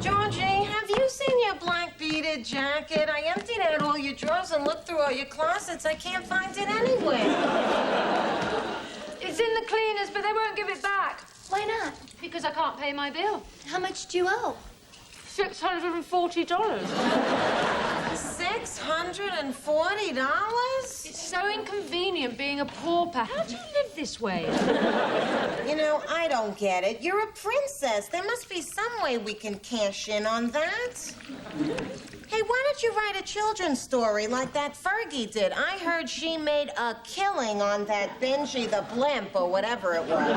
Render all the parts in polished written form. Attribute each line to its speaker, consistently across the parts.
Speaker 1: Georgy, have you seen your black beaded jacket? I emptied out all your drawers and looked through all your closets. I can't find it anywhere.
Speaker 2: It's in the cleaners, but they won't give it back.
Speaker 3: Why not?
Speaker 2: Because I can't pay my bill.
Speaker 3: How much do you owe?
Speaker 2: $640.
Speaker 1: $640?
Speaker 2: It's so inconvenient being a pauper. How do you live this way?
Speaker 1: You know, I don't get it. You're a princess. There must be some way we can cash in on that. Hey, why don't you write a children's story like that Fergie did? I heard she made a killing on that Benji the Blimp or whatever it was.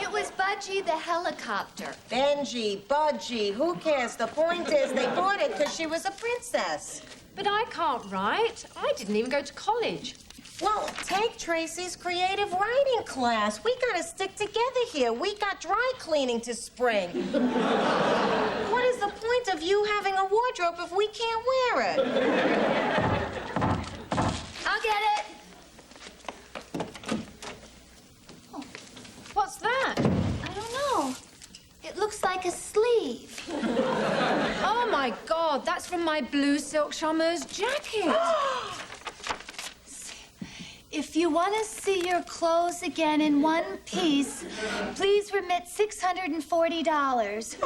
Speaker 3: It was Budgie the helicopter.
Speaker 1: Benji, Budgie, who cares? The point is they bought it because she was a princess.
Speaker 2: But I can't write. I didn't even go to college.
Speaker 1: Well, take Tracy's creative writing class. We gotta stick together here. We got dry cleaning to spring. What is the point of you having a wardrobe if we can't wear it?
Speaker 3: I'll get it.
Speaker 2: Oh, what's that?
Speaker 3: I don't know. It looks like a sleeve.
Speaker 2: Oh, my God. That's from my blue silk charmeuse jacket.
Speaker 3: If you want to see your clothes again in one piece, please remit $640.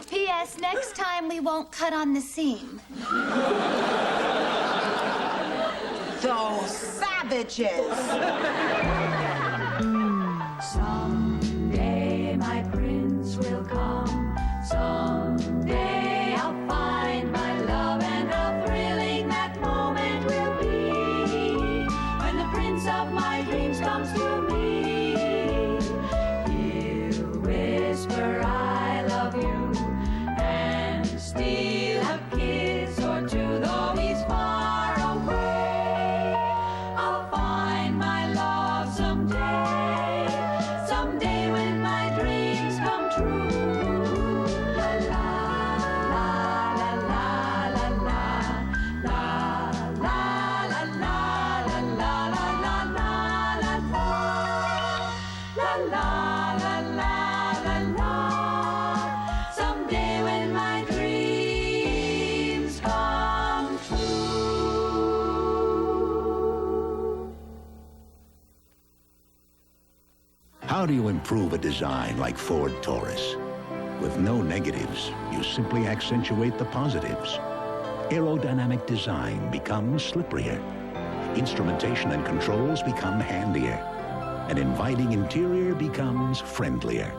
Speaker 3: P.S. Next time we won't cut on the seam.
Speaker 1: Those savages!
Speaker 4: Someday my prince will come. Someday I'll find my love, and how thrilling that moment will be when the prince of my dreams comes to me. He'll whisper, I love you, and steal a kiss or two, though he's far away. I'll find my love someday, someday when my dreams come true. La la la la la la la la la la la la la la la la la la la. Someday when my dreams come true.
Speaker 5: How do you improve a design like Ford Taurus? With no negatives, you simply accentuate the positives. Aerodynamic design becomes slipperier. Instrumentation and controls become handier. An inviting interior becomes friendlier.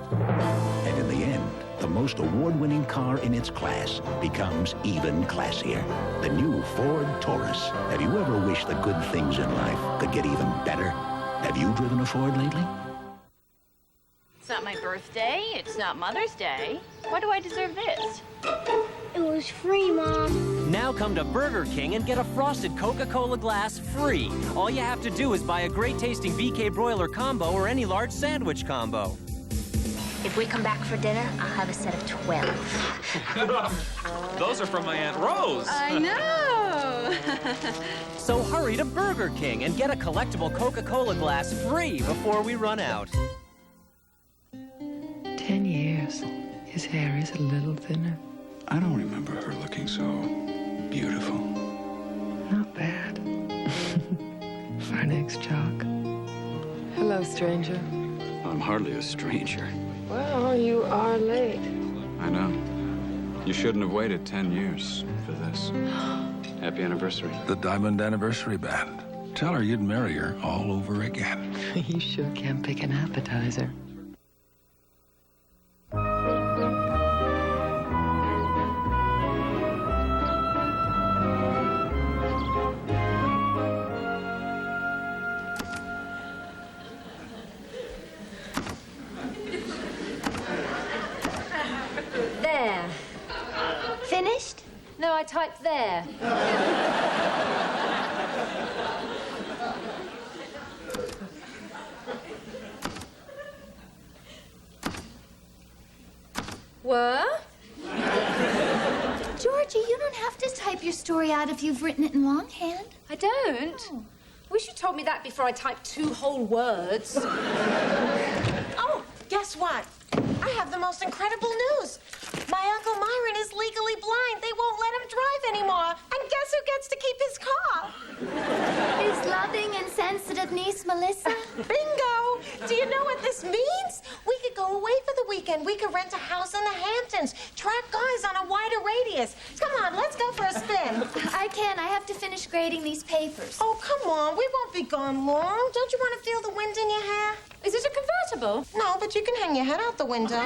Speaker 5: And in the end, the most award-winning car in its class becomes even classier. The new Ford Taurus. Have you ever wished the good things in life could get even better? Have you driven a Ford lately?
Speaker 6: It's not my birthday. It's not Mother's Day. Why do I deserve this?
Speaker 7: It was free, Mom.
Speaker 8: Now come to Burger King and get a frosted Coca-Cola glass free. All you have to do is buy a great-tasting BK broiler combo or any large sandwich combo.
Speaker 7: If we come back for dinner, I'll have a set of 12.
Speaker 9: Those are from my Aunt Rose.
Speaker 2: I know.
Speaker 8: So hurry to Burger King and get a collectible Coca-Cola glass free before we run out.
Speaker 10: 10 years. His hair is a little thinner.
Speaker 11: I don't remember her looking so beautiful.
Speaker 10: Not bad. For an ex-jock. Hello, stranger.
Speaker 11: I'm hardly a stranger.
Speaker 10: Well, you are late.
Speaker 11: I know. You shouldn't have waited 10 years for this. Happy anniversary.
Speaker 12: The Diamond Anniversary Band. Tell her you'd marry her all over again.
Speaker 10: You sure can pick an appetizer.
Speaker 2: There.
Speaker 3: Finished?
Speaker 2: No, I typed there. Were?
Speaker 3: Georgie, you don't have to type your story out if you've written it in longhand.
Speaker 2: I don't.
Speaker 3: Oh.
Speaker 2: Wish you told me that before I typed 2 whole words.
Speaker 1: Oh, guess what? I have the most incredible news. My Uncle Myron is legally blind. They won't let him drive anymore. And guess who gets to keep his car?
Speaker 3: His loving and sensitive niece, Melissa.
Speaker 1: Bingo! Do you know what this means? We could go away for the weekend. We could rent a house in the Hamptons, track guys on a wider radius. Come on, let's go for a spin.
Speaker 3: I can't. I have to finish grading these papers.
Speaker 1: Oh, come on. We won't be gone long. Don't you want to feel the wind in your hair?
Speaker 2: Is it a convertible?
Speaker 1: No, but you can hang your head out the window.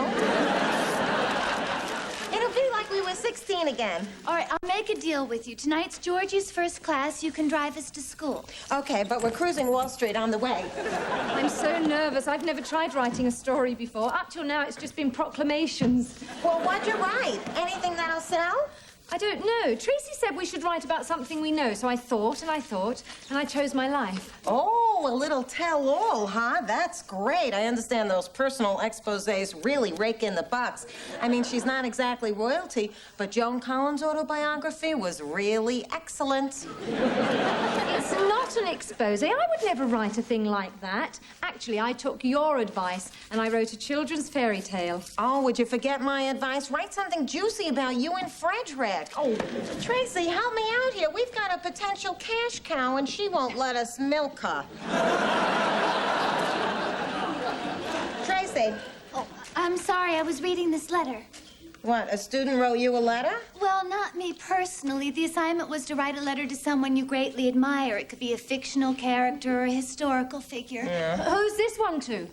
Speaker 1: It'll be like we were 16 again.
Speaker 3: All right, I'll make a deal with you. Tonight's Georgie's first class. You can drive us to school.
Speaker 1: Okay, but we're cruising Wall Street on the way.
Speaker 2: I'm so nervous. I've never tried writing a story before. Up till now, it's just been proclamations.
Speaker 1: Well, what'd you write? Anything that'll sell?
Speaker 2: I don't know. Tracy said we should write about something we know, so I thought, and I chose my life.
Speaker 1: Oh, a little tell-all, huh? That's great. I understand those personal exposés really rake in the bucks. I mean, she's not exactly royalty, but Joan Collins' autobiography was really excellent.
Speaker 2: It's not an exposé. I would never write a thing like that. Actually, I took your advice, and I wrote a children's fairy tale.
Speaker 1: Oh, would you forget my advice? Write something juicy about you and Frederick. Oh, Tracy, help me out here. We've got a potential cash cow, and she won't let us milk her. Tracy.
Speaker 3: Oh, I'm sorry. I was reading this letter.
Speaker 1: What, a student wrote you a letter?
Speaker 3: Well, not me personally. The assignment was to write a letter to someone you greatly admire. It could be a fictional character or a historical figure.
Speaker 1: Yeah.
Speaker 2: Who's this one to?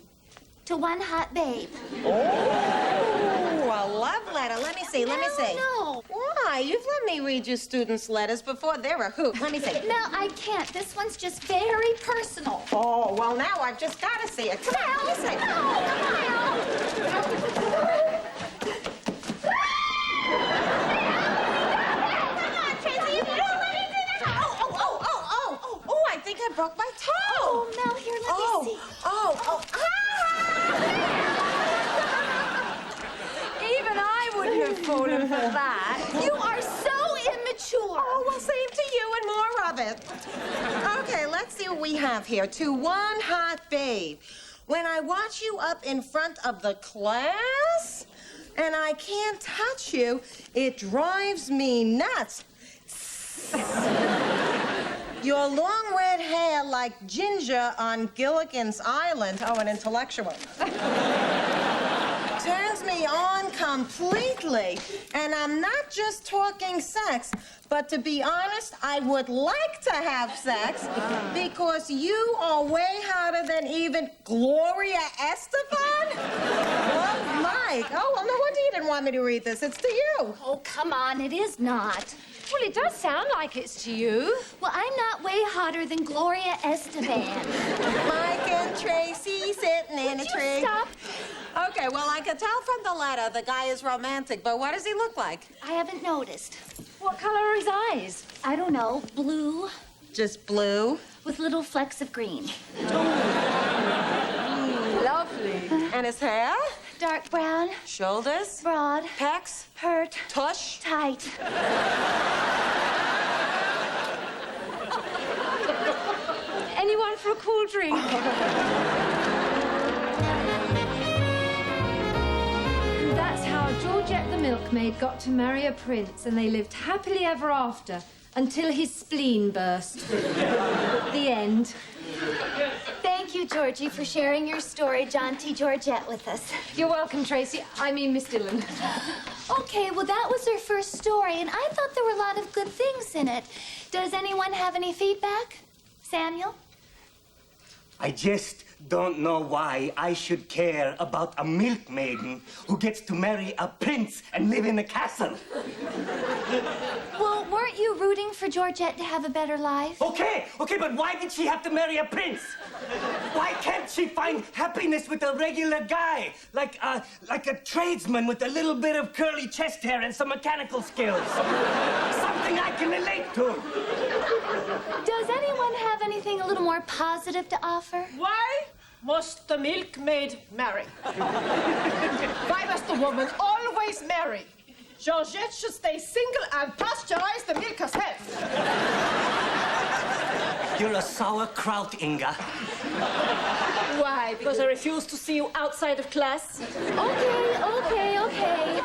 Speaker 3: To one hot babe.
Speaker 1: Oh, a love letter. Let me see.
Speaker 3: No.
Speaker 1: Why? You've let me read your students' letters before. They're a hoot. Let me see.
Speaker 3: No, I can't. This one's just very personal.
Speaker 1: Oh, well, now I've just got to see it. Come on, let me see. Oh, I think I broke my toe.
Speaker 3: Oh, Mel, here, let me see.
Speaker 2: Even I wouldn't have fallen for that.
Speaker 3: You are so immature.
Speaker 1: Oh, well, same to you and more of it. Okay, let's see what we have here. To one hot babe. When I watch you up in front of the class and I can't touch you, it drives me nuts. Your long red hair like Ginger on Gilligan's Island. Oh, an intellectual. Turns me on completely. And I'm not just talking sex, but to be honest, I would like to have sex because you are way hotter than even Gloria Estefan. Love Mike. Oh, well, no wonder you didn't want me to read this. It's to you.
Speaker 3: Oh, come on, it is not.
Speaker 2: Well, it does sound like it's to you.
Speaker 3: Well, I'm not way hotter than Gloria Estefan.
Speaker 1: Mike and Tracy sitting in a tree.
Speaker 3: Stop.
Speaker 1: Okay, well, I can tell from the letter the guy is romantic, but what does he look like?
Speaker 3: I haven't noticed.
Speaker 2: What color are his eyes?
Speaker 3: I don't know. Blue
Speaker 1: Just blue.
Speaker 3: with little flecks of green.
Speaker 1: Lovely. And his hair?
Speaker 3: Dark brown,
Speaker 1: Shoulders?
Speaker 3: broad,
Speaker 1: Pecs?
Speaker 3: pert,
Speaker 1: Tush?
Speaker 3: tight.
Speaker 2: Anyone for a cool drink? And that's how Georgette the milkmaid got to marry a prince, and they lived happily ever after until his spleen burst. The end.
Speaker 3: Thank you, Georgie, for sharing your story, John T. Georgette, with us.
Speaker 2: You're welcome, Tracy. I mean, Miss Dillon.
Speaker 3: Okay, well, that was her first story, and I thought there were a lot of good things in it. Does anyone have any feedback? Samuel?
Speaker 9: I just don't know why I should care about a milkmaiden who gets to marry a prince and live in a castle.
Speaker 3: Well, weren't you rooting for Georgette to have a better life?
Speaker 9: Okay, but why did she have to marry a prince? Why can't she find happiness with a regular guy? Like a tradesman with a little bit of curly chest hair and some mechanical skills. Something I can relate to.
Speaker 3: Does anyone have anything a little more positive to offer?
Speaker 13: Why must the milkmaid marry? Why must the woman always marry? Georgette should stay single and pasteurize the milk herself.
Speaker 9: You're a sauerkraut, Inga.
Speaker 13: Why? Because I refuse to see you outside of class?
Speaker 3: Okay.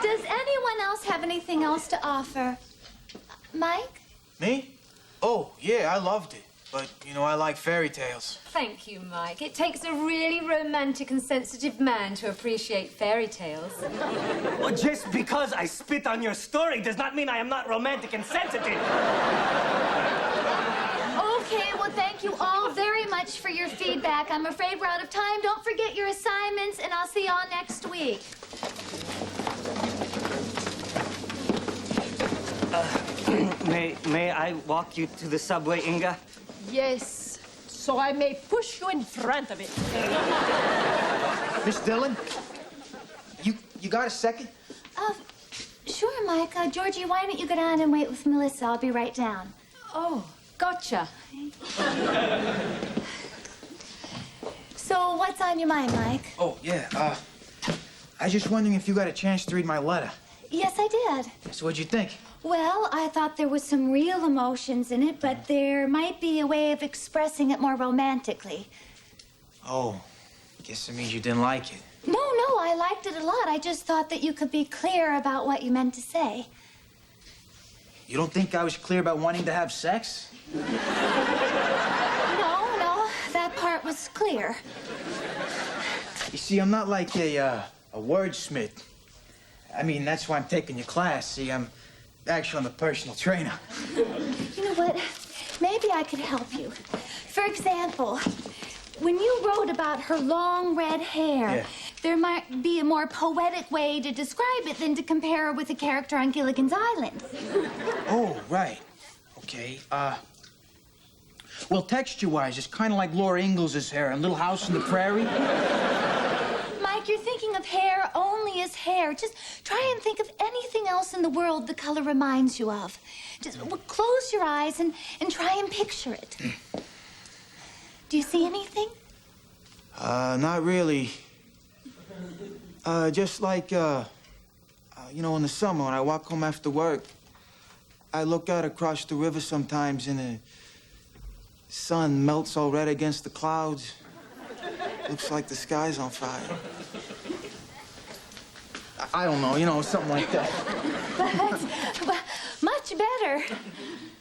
Speaker 3: Does anyone else have anything else to offer? Mike?
Speaker 14: Me? Oh, yeah, I loved it. But, you know, I like fairy tales.
Speaker 2: Thank you, Mike. It takes a really romantic and sensitive man to appreciate fairy tales.
Speaker 9: Well, just because I spit on your story does not mean I am not romantic and sensitive.
Speaker 3: Okay, well, thank you all very much for your feedback. I'm afraid we're out of time. Don't forget your assignments, and I'll see y'all next week.
Speaker 9: May I walk you to the subway, Inga?
Speaker 13: Yes, so I may push you in front of it.
Speaker 14: Miss Dillon? You got a second?
Speaker 3: Sure, Mike. Georgie, why don't you go down and wait with Melissa? I'll be right down.
Speaker 2: Oh, gotcha.
Speaker 3: So, what's on your mind, Mike?
Speaker 14: Oh, yeah, I was just wondering if you got a chance to read my letter.
Speaker 3: Yes, I did.
Speaker 14: So what'd you think?
Speaker 3: Well, I thought there was some real emotions in it, but there might be a way of expressing it more romantically.
Speaker 14: Oh, guess it means you didn't like it.
Speaker 3: No, I liked it a lot. I just thought that you could be clear about what you meant to say.
Speaker 14: You don't think I was clear about wanting to have sex?
Speaker 3: No, that part was clear.
Speaker 14: You see, I'm not like a wordsmith. I mean, that's why I'm taking your class. See, I'm a personal trainer.
Speaker 3: You know what? Maybe I could help you. For example, when you wrote about her long red hair, there might be a more poetic way to describe it than to compare her with a character on Gilligan's Island.
Speaker 14: Oh, right. Okay, well, texture-wise, it's kind of like Laura Ingalls' hair in Little House on the Prairie.
Speaker 3: Mike, you're thinking of hair only as hair. Just try and think of anything else in the world the color reminds you of. Just close your eyes and try and picture it. Do you see anything?
Speaker 14: Not really. Just like, you know, in the summer when I walk home after work, I look out across the river sometimes and the sun melts all red against the clouds. Looks like the sky's on fire. I don't know, you know, something like that.
Speaker 3: That's much better.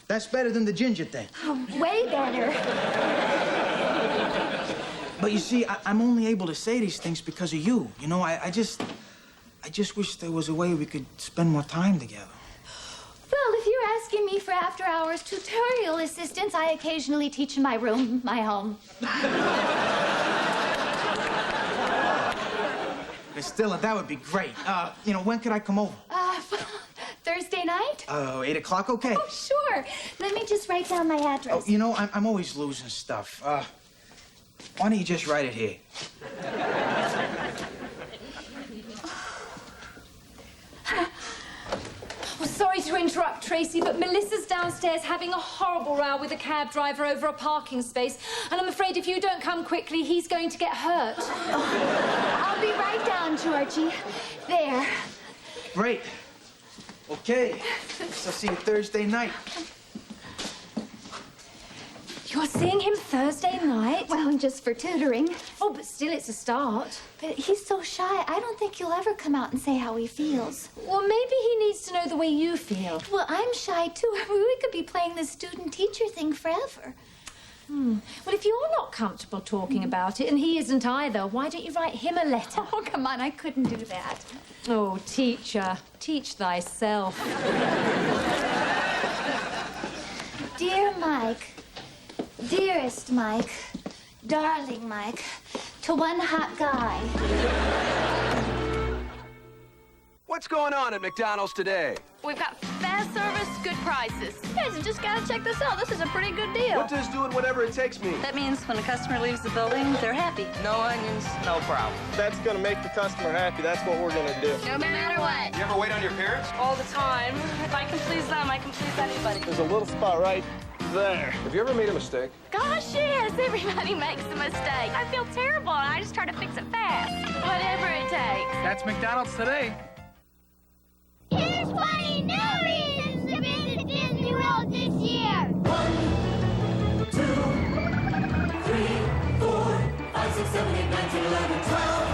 Speaker 14: That's better than the ginger thing.
Speaker 3: Oh, way better.
Speaker 14: But you see, I'm only able to say these things because of you. You know, I just wish there was a way we could spend more time together.
Speaker 3: Well, if you're asking me for after-hours tutorial assistance, I occasionally teach in my room, my home.
Speaker 14: Miss Dillon, that would be great. You know, when could I come over?
Speaker 3: Thursday night?
Speaker 14: 8 o'clock, okay.
Speaker 3: Oh, sure. Let me just write down my address.
Speaker 14: Oh, you know, I'm always losing stuff. Why don't you just write it here?
Speaker 2: Well, sorry to interrupt, Tracy, but Melissa's downstairs having a horrible row with a cab driver over a parking space, and I'm afraid if you don't come quickly, he's going to get hurt.
Speaker 3: I'll be right down, Georgie. There.
Speaker 14: Great. Okay. So see you Thursday night.
Speaker 2: You're seeing him Thursday night?
Speaker 3: Well, just for tutoring.
Speaker 2: Oh, but still, it's a start.
Speaker 3: But he's so shy, I don't think he'll ever come out and say how he feels.
Speaker 2: Well, maybe he needs to know the way you feel.
Speaker 3: Well, I'm shy, too. I mean, we could be playing the student-teacher thing forever.
Speaker 2: Well, if you're not comfortable talking about it, and he isn't either, why don't you write him a letter?
Speaker 3: Oh, come on, I couldn't do that.
Speaker 2: Oh, teacher, teach thyself.
Speaker 3: Dear Mike, dearest Mike, darling Mike, to one hot guy.
Speaker 15: What's going on at McDonald's today?
Speaker 6: We've got fast service, good prices. You guys have just got to check this out. This is a pretty good deal.
Speaker 15: What does doing whatever it takes mean?
Speaker 6: That means when a customer leaves the building, they're happy.
Speaker 16: No onions, no problem. That's gonna make the customer happy. That's what we're gonna do.
Speaker 6: No matter what.
Speaker 15: You ever wait on your parents?
Speaker 6: All the time. If I can please them, I can please anybody.
Speaker 16: There's a little spot right there.
Speaker 15: Have you ever made a mistake?
Speaker 6: Gosh, yes. Everybody makes a mistake. I feel terrible, and I just try to fix it fast. Whatever it takes.
Speaker 16: That's McDonald's today.
Speaker 17: Here's 20 new reasons to visit Disney World this year. 1, 2, 3, 4, 5, 6, 7, 8,
Speaker 4: 11, 12,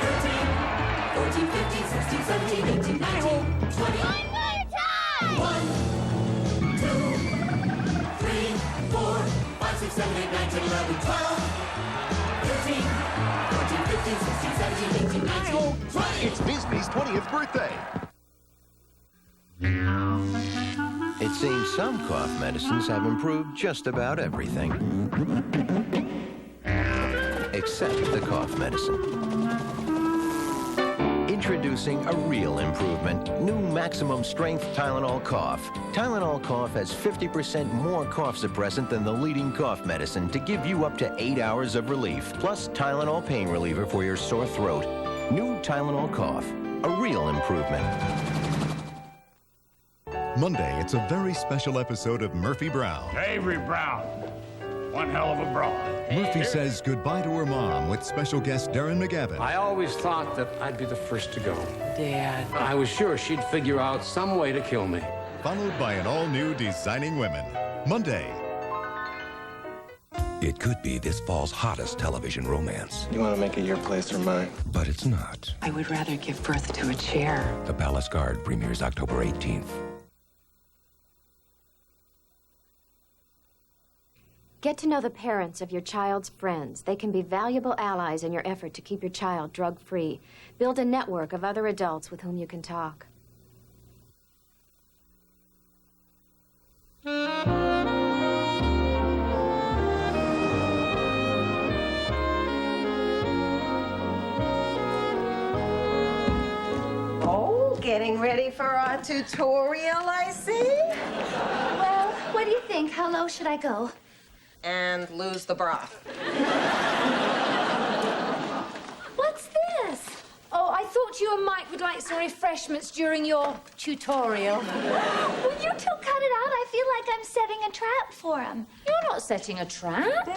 Speaker 4: 13, 14, 15, 16, 17, 18, 19, 20.
Speaker 17: One more time!
Speaker 4: 1, 2, 3, 4, 5, 6, 7, 8, 9, 10, 11, 12, 13, 14, 15, 16, 17, 18, 19, 20.
Speaker 18: It's Disney's 20th birthday.
Speaker 19: It seems some cough medicines have improved just about everything. Except the cough medicine. Introducing a real improvement. New maximum strength Tylenol Cough. Tylenol Cough has 50% more cough suppressant than the leading cough medicine to give you up to 8 hours of relief. Plus Tylenol pain reliever for your sore throat. New Tylenol Cough. A real improvement.
Speaker 18: Monday, it's a very special episode of Murphy Brown.
Speaker 20: Avery Brown. One hell of a broad.
Speaker 18: Murphy says goodbye to her mom with special guest Darren McGavin.
Speaker 20: I always thought that I'd be the first to go. Dad. I was sure she'd figure out some way to kill me.
Speaker 18: Followed by an all-new Designing Women. Monday.
Speaker 21: It could be this fall's hottest television romance.
Speaker 16: You want to make it your place or mine?
Speaker 21: But it's not.
Speaker 10: I would rather give birth to a chair.
Speaker 21: The Palace Guard premieres October 18th.
Speaker 22: Get to know the parents of your child's friends. They can be valuable allies in your effort to keep your child drug-free. Build a network of other adults with whom you can talk.
Speaker 1: Oh, getting ready for our tutorial, I see.
Speaker 3: Well, what do you think? How low should I go?
Speaker 1: And lose the broth.
Speaker 2: What's this? Oh, I thought you and Mike would like some refreshments during your tutorial.
Speaker 3: Will you two cut it out? I feel like I'm setting a trap for him.
Speaker 2: You're not setting a trap.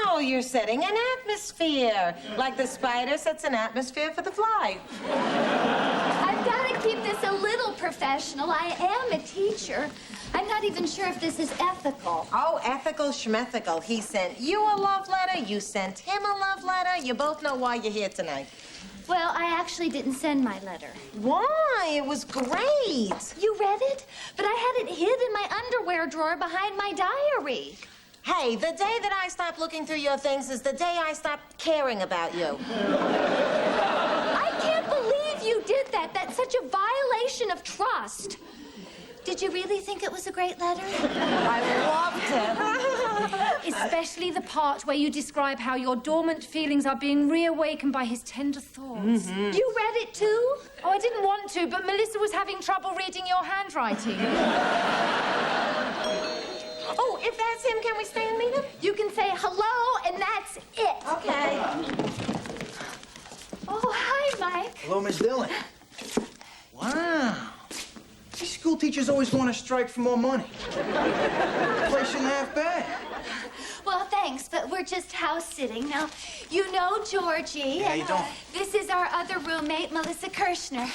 Speaker 1: No, you're setting an atmosphere. Like the spider sets an atmosphere for the fly.
Speaker 3: I've got to keep this a little professional. I am a teacher. I'm not even sure if this is ethical.
Speaker 1: Oh, ethical schmethical. He sent you a love letter. You sent him a love letter. You both know why you're here tonight.
Speaker 3: Well, I actually didn't send my letter.
Speaker 1: Why? It was great.
Speaker 3: You read it? But I had it hid in my underwear drawer behind my diary.
Speaker 1: Hey, the day that I stopped looking through your things is the day I stopped caring about you.
Speaker 3: I can't believe you did that. That's such a violation of trust. Did you really think it was a great letter?
Speaker 1: I loved
Speaker 2: it. Especially the part where you describe how your dormant feelings are being reawakened by his tender thoughts.
Speaker 3: Mm-hmm. You read it too?
Speaker 2: Oh, I didn't want to, but Melissa was having trouble reading your handwriting.
Speaker 1: Oh, if that's him, can we stay and meet him?
Speaker 3: You can say hello, and that's it.
Speaker 1: Okay.
Speaker 3: Oh, hi, Mike.
Speaker 14: Hello, Miss Dillon. Wow. These school teachers always want to strike for more money. Place isn't half bad.
Speaker 3: Well, thanks, but we're just house sitting. Now, you know Georgy.
Speaker 14: How you doing?
Speaker 3: This is our other roommate, Melissa Kirshner.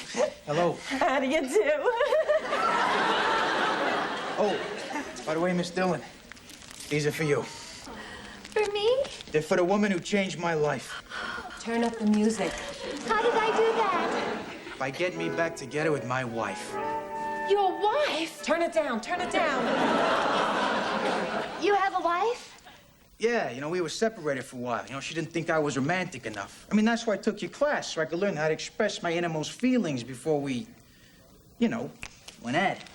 Speaker 14: Hello.
Speaker 1: How do you do?
Speaker 14: Oh, by the way, Miss Dillon, these are for you.
Speaker 3: For me?
Speaker 14: They're for the woman who changed my life.
Speaker 1: Turn up the music.
Speaker 3: How did I do that?
Speaker 14: By getting me back together with my wife.
Speaker 2: Your wife?
Speaker 1: Turn it down, turn it down.
Speaker 3: You have a wife?
Speaker 14: Yeah, you know, we were separated for a while. You know, she didn't think I was romantic enough. I mean, that's why I took your class, so I could learn how to express my innermost feelings before we, you know, went at it.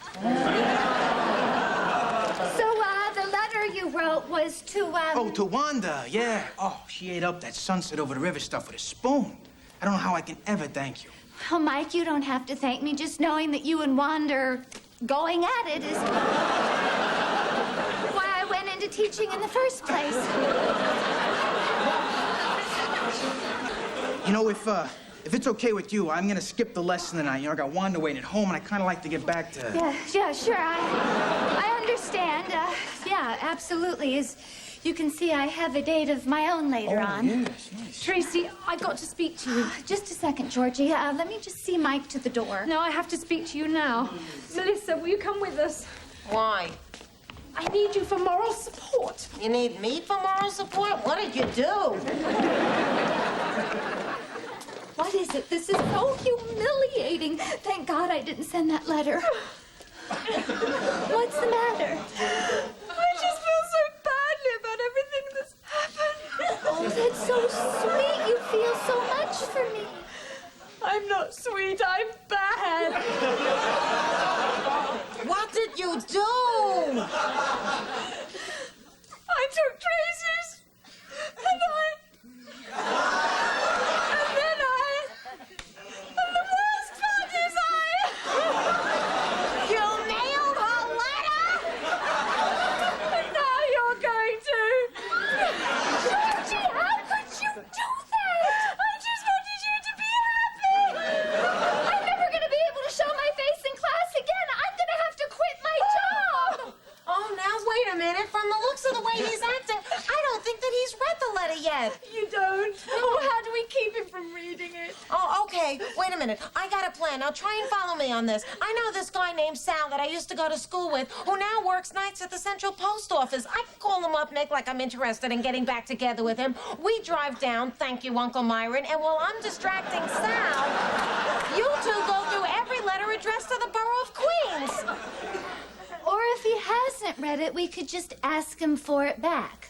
Speaker 3: So, the letter you wrote was to,
Speaker 14: Oh, to Wanda, yeah. Oh, she ate up that sunset over the river stuff with a spoon. I don't know how I can ever thank you.
Speaker 3: Oh, Mike, you don't have to thank me. Just knowing that you and Wanda are going at it is why I went into teaching in the first place.
Speaker 14: You know, if it's okay with you, I'm gonna skip the lesson tonight. You know, I got Wanda waiting at home, and I kind of like to get back to...
Speaker 3: Yeah, sure. I understand. Yeah, absolutely. As you can see, I have a date of my own later on.
Speaker 14: Yes, nice.
Speaker 2: Tracy, I got to speak to you.
Speaker 3: Just a second, Georgie. Let me just see Mike to the door.
Speaker 2: No, I have to speak to you now. Melissa, will you come with us?
Speaker 1: Why?
Speaker 2: I need you for moral support.
Speaker 1: You need me for moral support? What did you do?
Speaker 3: What is it? This is so humiliating. Thank God I didn't send that letter. What's the matter?
Speaker 6: I just feel so badly about everything that's happened.
Speaker 3: Oh, that's so sweet. You feel so much for me.
Speaker 6: I'm not sweet, I'm bad.
Speaker 1: What did you do?
Speaker 6: I took Tracy's, and the worst part is
Speaker 1: You mailed her letter?
Speaker 6: and now you're going to.
Speaker 3: Georgie, how could you do that?
Speaker 6: I just wanted you to be happy.
Speaker 3: I'm never going to be able to show my face in class again. I'm going to have to quit my job.
Speaker 1: Oh, now wait a minute. From the looks of the way he's acting, I don't think that he's read the letter yet.
Speaker 6: You don't? Oh, how do we keep him from reading it?
Speaker 1: Oh, okay. Wait a minute. I got a plan. Now try and follow me on this. I know this guy named Sal that I used to go to school with, who now works nights at the Central Post Office. I can call him up, make like I'm interested in getting back together with him. We drive down, thank you, Uncle Myron, and while I'm distracting Sal, you two go through every letter addressed to the Borough of Queens.
Speaker 3: Or if he hasn't read it, we could just ask him for it back.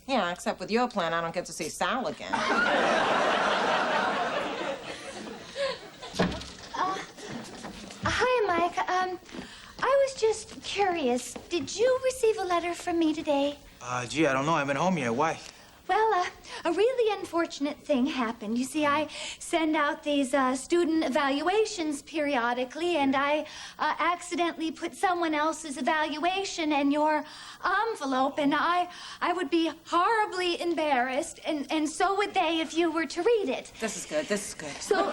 Speaker 1: Yeah, except with your plan, I don't get to see Sal again.
Speaker 3: Hi, Mike. I was just curious. Did you receive a letter from me today?
Speaker 14: Gee, I don't know. I haven't been home yet. Why?
Speaker 3: Well, a really unfortunate thing happened. You see, I send out these student evaluations periodically, and I accidentally put someone else's evaluation in your envelope, and I would be horribly embarrassed, and so would they if you were to read it.
Speaker 1: This is good. This is good.
Speaker 3: So,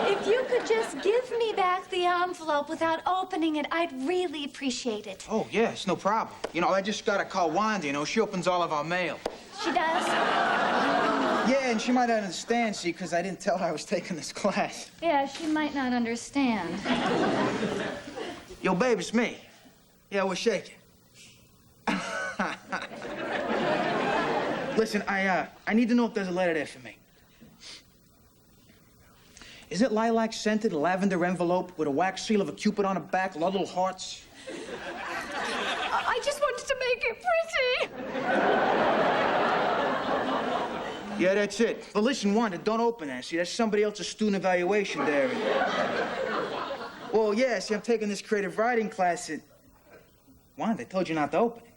Speaker 3: if you could just give me back the envelope without opening it, I'd really appreciate it.
Speaker 14: Oh, yeah, it's no problem. You know, I just gotta call Wanda, you know. She opens all of our mail.
Speaker 3: She does?
Speaker 14: Yeah, and she might not understand, see, because I didn't tell her I was taking this class.
Speaker 3: Yeah, she might not understand.
Speaker 14: Yo, babe, it's me. Yeah, we're shaking. Listen, I need to know if there's a letter there for me. Is it lilac-scented, lavender envelope with a wax seal of a cupid on the back, a lot of little hearts?
Speaker 6: I just wanted to make it pretty.
Speaker 14: Yeah, that's it. But listen, Wanda, don't open that. See, that's somebody else's student evaluation there. Well, yeah, see, I'm taking this creative writing class at... Wanda, I told you not to open it.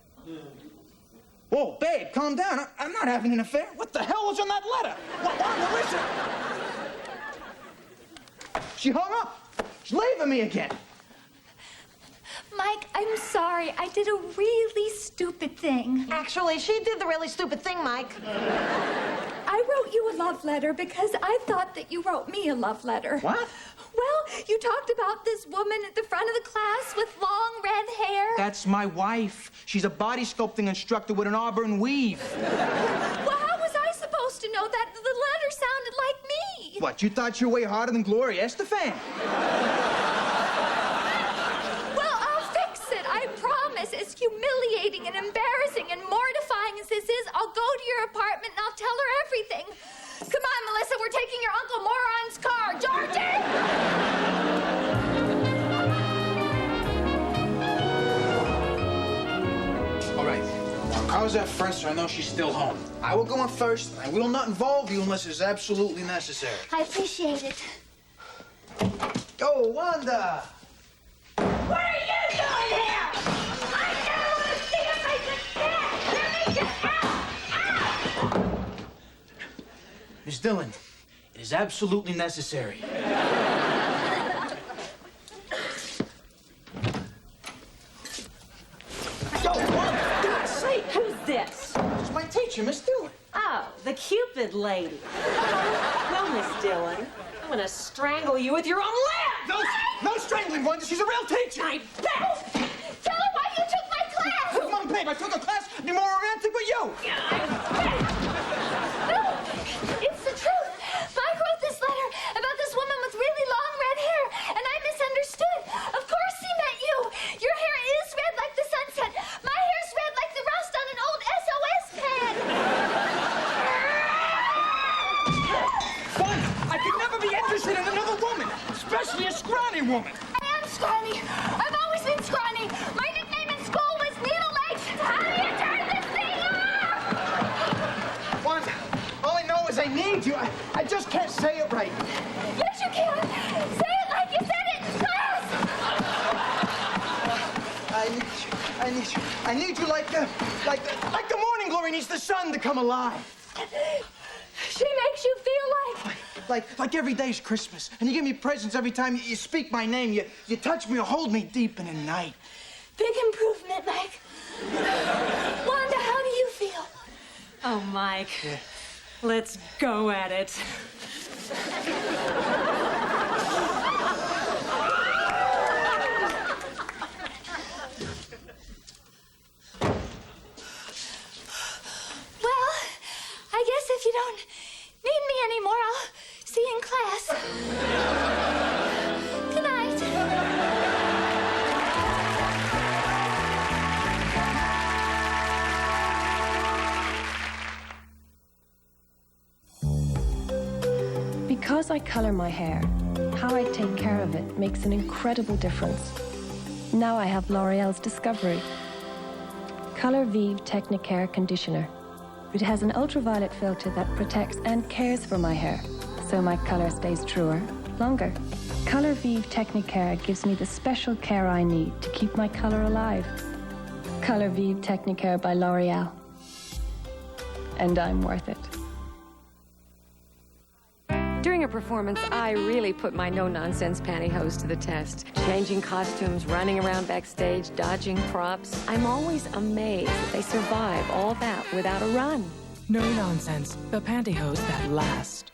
Speaker 14: Whoa, babe, calm down. I'm not having an affair. What the hell was on that letter? Wanda, listen. She hung up. She's leaving me again.
Speaker 3: Mike, I'm sorry. I did a really stupid thing.
Speaker 1: Actually, she did the really stupid thing, Mike.
Speaker 3: I wrote you a love letter because I thought that you wrote me a love letter.
Speaker 14: What?
Speaker 3: Well, you talked about this woman at the front of the class with long red hair.
Speaker 14: That's my wife. She's a body sculpting instructor with an auburn weave.
Speaker 3: Well, how was I supposed to know that the letter sounded like me?
Speaker 14: What, you thought you were way harder than Gloria Estefan?
Speaker 3: I promise, as humiliating and embarrassing and mortifying as this is, I'll go to your apartment and I'll tell her everything. Come on, Melissa, we're taking your Uncle Moron's car. Georgie!
Speaker 14: All right. How's that friend so I know she's still home? I will go in first, and I will not involve you unless it's absolutely necessary.
Speaker 3: I appreciate it.
Speaker 14: Go, Wanda!
Speaker 17: What are you doing here? I never want to see a piece of cat! Let me get out!
Speaker 14: Miss Dillon, it is absolutely necessary. Yo, Wanda! For God's sake!
Speaker 5: Who's this?
Speaker 14: It's my teacher, Miss Dillon.
Speaker 5: Oh, the Cupid lady. Well, Miss Dillon, I'm gonna strangle you with your own leg!
Speaker 14: No strangling, Wanda. She's a real teacher.
Speaker 5: I bet!
Speaker 3: Tell her why you took my class!
Speaker 14: Come on, babe. I took a class to be more romantic with you.
Speaker 3: No, it's the truth. Mike wrote this letter about this woman with really long red hair, and I misunderstood. Of course he meant you. Your hair is red like the sunset. My hair's red like the rust on an old SOS pen.
Speaker 14: interested in another woman, especially a scrawny woman.
Speaker 3: I am scrawny. I've always been scrawny. My nickname in school was Needle Legs. How do you turn this thing off?
Speaker 14: Wanda, all I know is I need you. I just can't say it right.
Speaker 3: Yes, you can. Say it like you said it in class.
Speaker 14: I need you like the morning glory needs the sun to come alive.
Speaker 3: She makes you feel
Speaker 14: like every day's Christmas, and you give me presents every time you speak my name. You touch me or hold me deep in the night.
Speaker 3: Big improvement, Mike. Wanda, how do you feel?
Speaker 5: Oh, Mike. Yeah. Let's go at it.
Speaker 3: Well, I guess if you don't need me anymore, I'll see you in class. Good night.
Speaker 7: Because I color my hair, how I take care of it makes an incredible difference. Now I have L'Oreal's Discovery Color Vive Technicare Conditioner. It has an ultraviolet filter that protects and cares for my hair, so my color stays truer, longer. Color Vive Technicare gives me the special care I need to keep my color alive. Color Vive Technicare by L'Oreal. And I'm worth it.
Speaker 8: During a performance, I really put my no-nonsense pantyhose to the test. Changing costumes, running around backstage, dodging props. I'm always amazed that they survive all that without a run.
Speaker 23: No nonsense. The pantyhose that last.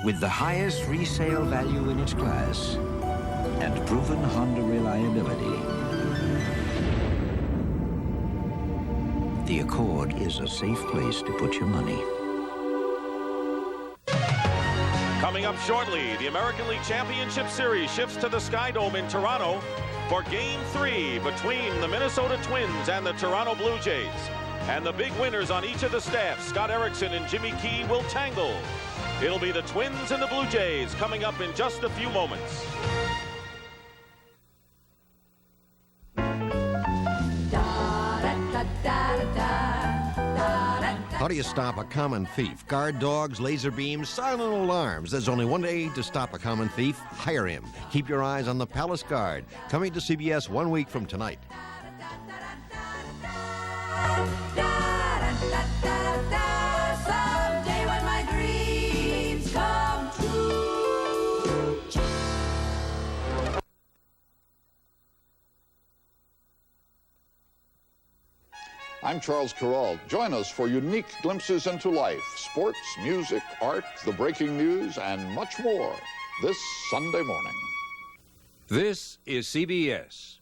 Speaker 24: With the highest resale value in its class and proven Honda reliability, the Accord is a safe place to put your money.
Speaker 25: Coming up shortly, the American League Championship Series shifts to the Sky Dome in Toronto for Game 3 between the Minnesota Twins and the Toronto Blue Jays. And the big winners on each of the staffs, Scott Erickson and Jimmy Key, will tangle. It'll be the Twins and the Blue Jays coming up in just a few moments.
Speaker 26: How do you stop a common thief? Guard dogs, laser beams, silent alarms. There's only one way to stop a common thief. Hire him. Keep your eyes on the Palace Guard. Coming to CBS 1 week from tonight.
Speaker 4: Someday when my dreams come true.
Speaker 27: I'm Charles Carroll. Join us for unique glimpses into life, sports, music, art, the breaking news, and much more this Sunday morning.
Speaker 21: This is CBS.